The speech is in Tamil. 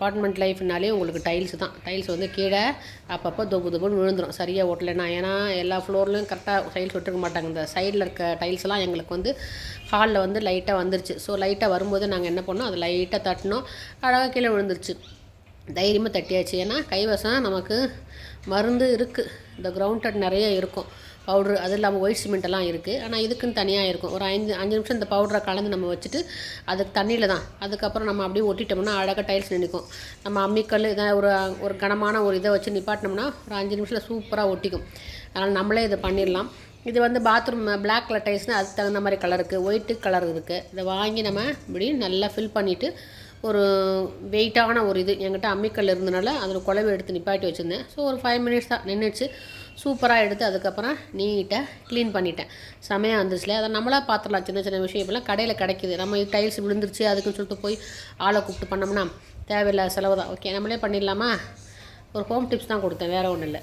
அப்பார்ட்மெண்ட் லைஃப்னாலே உங்களுக்கு டைல்ஸ் தான். டைல்ஸ் வந்து கீழே அப்பப்போ தொப்புன்னு விழுந்துடும் சரியாக ஓட்டலைன்னா. ஏன்னா எல்லா ஃப்ளோர்லேயும் கரெக்டாக டைல்ஸ் விட்டுருக்க மாட்டாங்க. இந்த சைடில் இருக்க டைல்ஸ்லாம் எங்களுக்கு வந்து ஹாலில் வந்து லைட்டாக வந்துருச்சு. ஸோ லைட்டாக வரும்போது நாங்கள் என்ன பண்ணோம், அதை லைட்டாக தட்டினோம், அழகாக கீழே விழுந்துருச்சு. தைரியமாக தட்டியாச்சு. ஏன்னா கைவசம் நமக்கு மருந்து இருக்குது. இந்த கிரவுண்டட் நிறைய இருக்கும் பவுட்ரு, அது இல்லாமல் ஒயிட் சிமெண்ட்டெல்லாம் இருக்குது. ஆனால் இதுக்குன்னு தனியாக இருக்கும். ஒரு 5 நிமிஷம் இந்த பவுடரை கலந்து நம்ம வச்சுட்டு அதுக்கு தண்ணியில் தான், அதுக்கப்புறம் நம்ம அப்படியே ஒட்டிட்டோம்னா அழகாக டைல்ஸ் நிற்கும். நம்ம அம்மிக்கல் இதை ஒரு கனமான ஒரு இதை வச்சு நிப்பாட்டினோம்னா ஒரு 5 நிமிஷத்தில் சூப்பராக ஒட்டிக்கும். அதனால் நம்மளே இதை பண்ணிடலாம். இது வந்து பாத்ரூம் பிளாக் கலர் டைல்ஸ்னால் அதுக்கு தகுந்த மாதிரி கலர் இருக்குது, ஒயிட்டு கலர் இருக்குது. இதை வாங்கி நம்ம இப்படி நல்லா ஃபில் பண்ணிவிட்டு ஒரு வெயிட்டான ஒரு இது என்கிட்ட அம்மிக்கல் இருந்தனால அதில் குழம்பு எடுத்து நிப்பாட்டி வச்சுருந்தேன். ஸோ ஒரு 5 மினிட்ஸ் தான் நின்றுச்சு. சூப்பராக எடுத்து அதுக்கப்புறம் நீட்டாக க்ளீன் பண்ணிட்டேன். செமையாக வந்துருச்சுல. அதை நம்மளாக பார்த்துடலாம். சின்ன சின்ன விஷயம் இப்போலாம் கடையில் கிடைக்கிது. நம்ம டைல்ஸ் விழுந்துருச்சு அதுக்குன்னு சொல்லிட்டு போய் ஆளை கூப்பிட்டு பண்ணோம்னா தேவையில்லாத செலவு தான். ஓகே, நம்மளே பண்ணிடலாமா? ஒரு ஹோம் டிப்ஸ் தான் கொடுத்தேன், வேறு ஒன்றும் இல்லை.